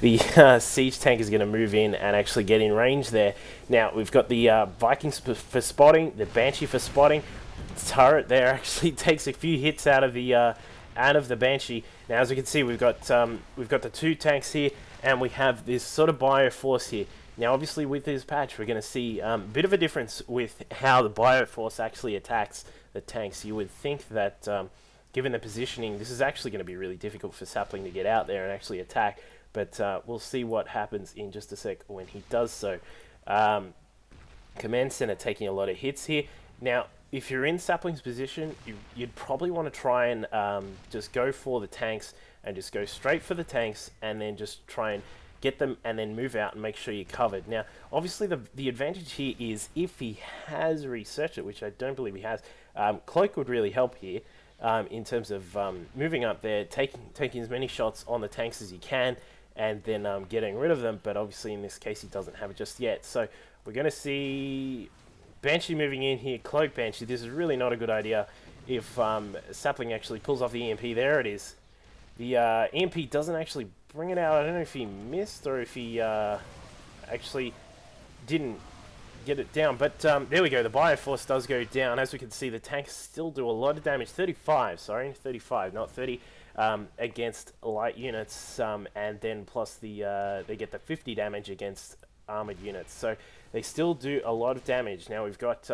the siege tank is going to move in and actually get in range there. Now we've got the Vikings for spotting, the Banshee for spotting. Turret there actually takes a few hits out of the Banshee. Now, as we can see, we've got the two tanks here, and we have this sort of bioforce here. Now, obviously, with this patch, we're going to see a bit of a difference with how the bioforce actually attacks the tanks. You would think that, given the positioning, this is actually going to be really difficult for Saplingg to get out there and actually attack. But we'll see what happens in just a sec when he does so. Command Center taking a lot of hits here. Now, if you're in Sapling's position, you'd probably want to try and just go for the tanks and just go straight for the tanks and then just try and get them and then move out and make sure you're covered. Now, obviously, the advantage here is if he has researched it, which I don't believe he has, Cloak would really help here in terms of moving up there, taking as many shots on the tanks as you can, and then getting rid of them. But obviously, in this case, he doesn't have it just yet. So we're going to see Banshee moving in here, Cloak Banshee. This is really not a good idea if Saplingg actually pulls off the EMP. There it is. The EMP doesn't actually bring it out. I don't know if he missed or if he actually didn't get it down. But there we go. The Bioforce does go down. As we can see, the tanks still do a lot of damage. 35, sorry. 35, not 30. Against light units. And then plus they get the 50 damage against armored units. So they still do a lot of damage. Now we've got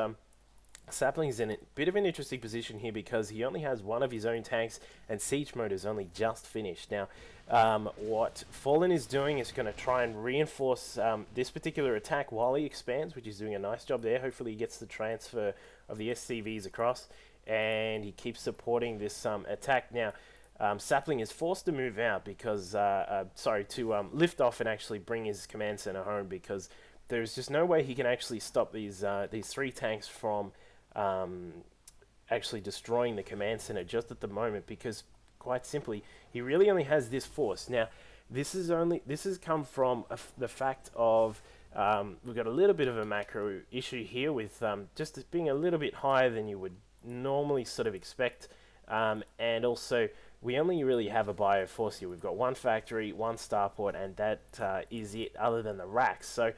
Sapling's in a bit of an interesting position here because he only has one of his own tanks and siege mode is only just finished. Now what Fallen is doing is going to try and reinforce this particular attack while he expands, which is doing a nice job there. Hopefully he gets the transfer of the SCVs across and he keeps supporting this attack. Now Saplingg is forced to move out because, to lift off and actually bring his command center home because there's just no way he can actually stop these three tanks from actually destroying the command center just at the moment because, quite simply, he really only has this force. Now, this has come from the fact of we've got a little bit of a macro issue here with just being a little bit higher than you would normally sort of expect, and also we only really have a bioforce here. We've got one factory, one starport, and that is it other than the racks. So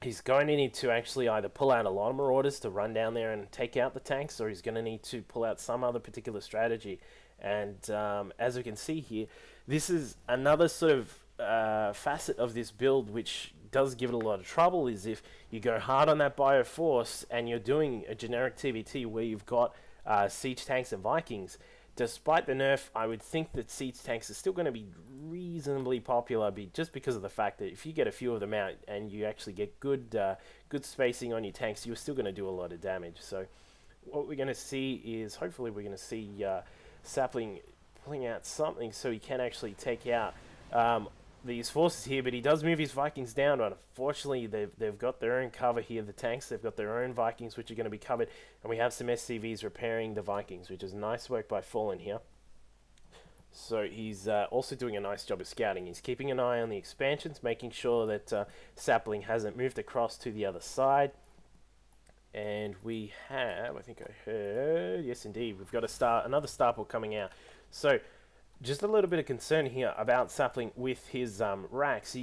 he's going to need to actually either pull out a lot of marauders to run down there and take out the tanks, or he's going to need to pull out some other particular strategy. And as we can see here, this is another sort of facet of this build which does give it a lot of trouble, is if you go hard on that bioforce and you're doing a generic TvT where you've got siege tanks and Vikings. Despite the nerf, I would think that siege tanks are still going to be reasonably popular, just because of the fact that if you get a few of them out and you actually get good spacing on your tanks, you're still going to do a lot of damage. So what we're going to see is, hopefully we're going to see Saplingg pulling out something so he can actually take out these forces here, but he does move his Vikings down. But unfortunately, they've got their own cover here. The tanks, they've got their own Vikings, which are going to be covered, and we have some SCVs repairing the Vikings, which is nice work by Fallen here. So he's also doing a nice job of scouting. He's keeping an eye on the expansions, making sure that Saplingg hasn't moved across to the other side. And we have, I think I heard, yes indeed, we've got another starport coming out. So just a little bit of concern here about Saplingg with his racks.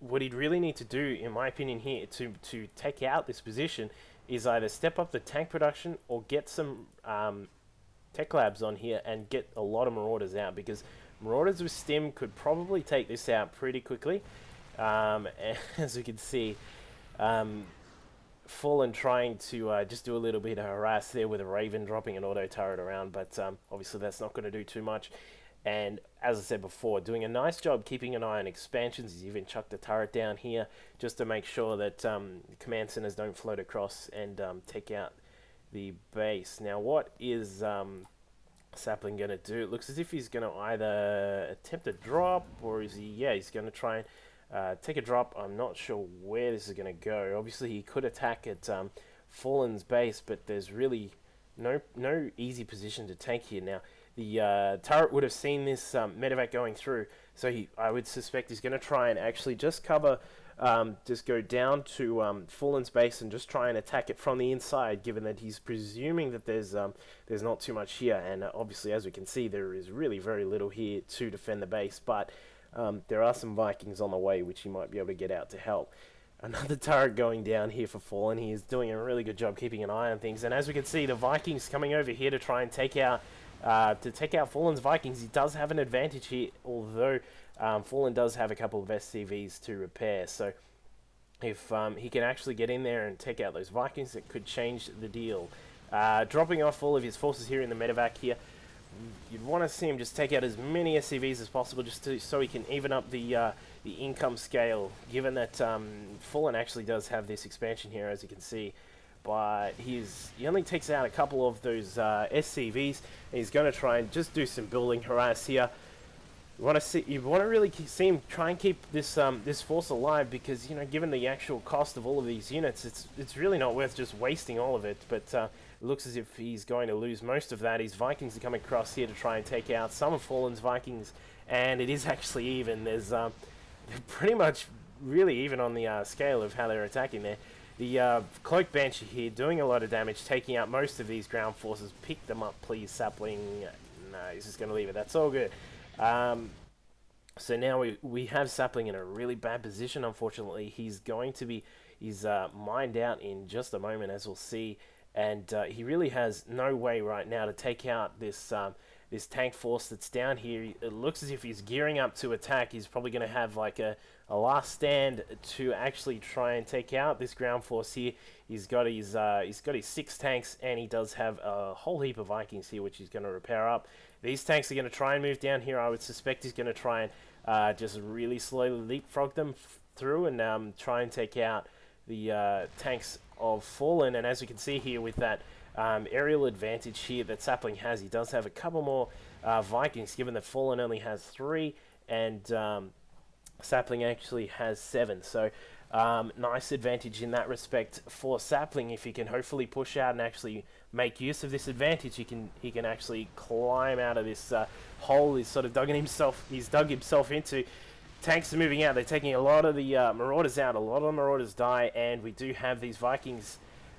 What he'd really need to do, in my opinion here, to take out this position is either step up the tank production or get some tech labs on here and get a lot of marauders out, because marauders with stim could probably take this out pretty quickly. And as you can see, Fallen trying to just do a little bit of harass there with a Raven dropping an auto turret around, but obviously that's not going to do too much. And as I said before, doing a nice job keeping an eye on expansions. He's even chucked a turret down here just to make sure that command centers don't float across and take out the base. Now, what is Saplingg going to do? It looks as if he's going to either attempt a drop, or is he? Yeah, he's going to try and take a drop. I'm not sure where this is going to go. Obviously, he could attack at Fallen's base, but there's really no easy position to take here. Now, the turret would have seen this medevac going through, so I would suspect he's going to try and actually just cover, just go down to Fallen's base and just try and attack it from the inside, given that he's presuming that there's not too much here. And obviously, as we can see, there is really very little here to defend the base, but there are some Vikings on the way which he might be able to get out to help. Another turret going down here for Fallen. He is doing a really good job keeping an eye on things. And as we can see, the Vikings coming over here to try and take out Fallen's Vikings. He does have an advantage here, although Fallen does have a couple of SCVs to repair. So if he can actually get in there and take out those Vikings, it could change the deal. Dropping off all of his forces here in the medevac here. You'd want to see him just take out as many SCVs as possible, just so he can even up the income scale, given that Fallen actually does have this expansion here, as you can see. But he only takes out a couple of those SCVs, and he's going to try and just do some building harass here. You want to really see him try and keep this this force alive, because given the actual cost of all of these units, it's really not worth just wasting all of it. But it looks as if he's going to lose most of that. His Vikings are coming across here to try and take out some of Fallen's Vikings, and it is actually even. They're pretty much really even on the scale of how they're attacking there. The Cloak Banshee here doing a lot of damage, taking out most of these ground forces. Pick them up, please, Saplingg. No, he's just going to leave it. That's all good. So now we have Saplingg in a really bad position, unfortunately. He's mined out in just a moment, as we'll see, and he really has no way right now to take out this this tank force that's down here. It looks as if he's gearing up to attack. He's probably going to have like a last stand to actually try and take out this ground force here. He's got his 6 tanks, and he does have a whole heap of Vikings here, which he's going to repair up. These tanks are going to try and move down here. I would suspect he's going to try and just really slowly leapfrog them through and try and take out the tanks of Fallen. And as you can see here with that aerial advantage here that Saplingg has, he does have a couple more Vikings, given that Fallen only has 3 and Saplingg actually has 7. So nice advantage in that respect for Saplingg. If he can hopefully push out and actually make use of this advantage, he can actually climb out of this hole he's sort of dug himself into. Tanks are moving out. They're taking a lot of the Marauders out. A lot of the Marauders die, and we do have these Vikings,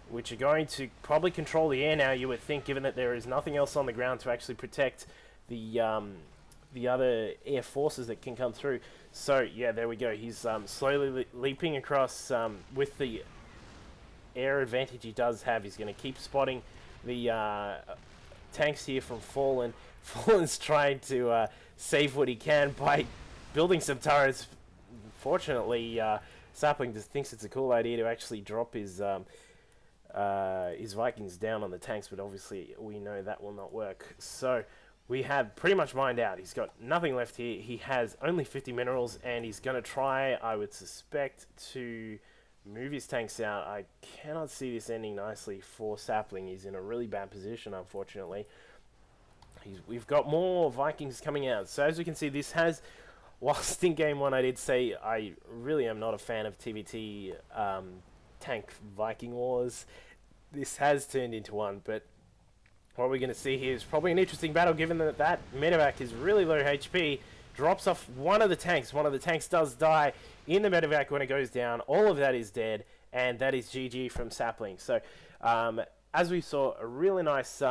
which are going to probably control the air now, you would think, given that there is nothing else on the ground to actually protect the other air forces that can come through. So yeah, there we go. He's slowly leaping across with the air advantage he does have. He's going to keep spotting the tanks here from Fallen. Fallen's trying to save what he can by building some turrets. Fortunately, Saplingg just thinks it's a cool idea to actually drop his Vikings down on the tanks, but obviously we know that will not work. So we have pretty much mined out. He's got nothing left here. He has only 50 minerals, and he's going to try, I would suspect, to move his tanks out. I cannot see this ending nicely for Saplingg. He's in a really bad position, unfortunately. We've got more Vikings coming out. So as we can see, this has, whilst in Game 1 I did say I really am not a fan of TvT tank Viking wars, this has turned into one. But what we're going to see here is probably an interesting battle, given that that medevac is really low HP. Drops off one of the tanks. One of the tanks does die in the medevac when it goes down. All of that is dead, and that is GG from Saplingg. So as we saw, a really nice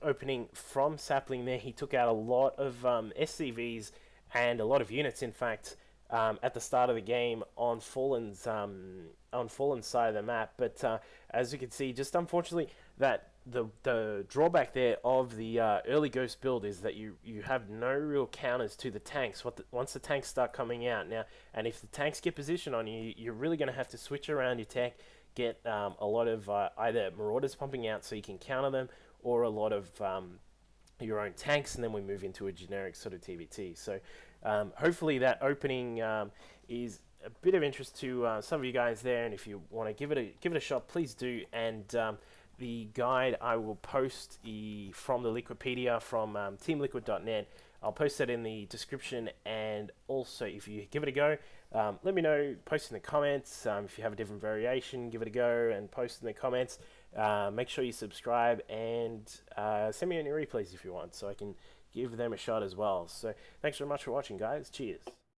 opening from Saplingg there. He took out a lot of SCVs and a lot of units, in fact, at the start of the game on Fallen's side of the map. But as you can see, just unfortunately, that the drawback there of the early Ghost build is that you have no real counters to the tanks once the tanks start coming out now. And if the tanks get position on you, you're really going to have to switch around your tech, get a lot of either Marauders pumping out so you can counter them, or a lot of your own tanks, and then we move into a generic sort of TvT. So hopefully that opening is a bit of interest to some of you guys there, and if you want to give it a shot, please do. And the guide I will post from the Liquipedia from teamliquid.net. I'll post that in the description, and also if you give it a go, let me know, post in the comments. If you have a different variation, give it a go and post in the comments. Make sure you subscribe, and send me any replays if you want, so I can give them a shot as well. So thanks very much for watching, guys. Cheers.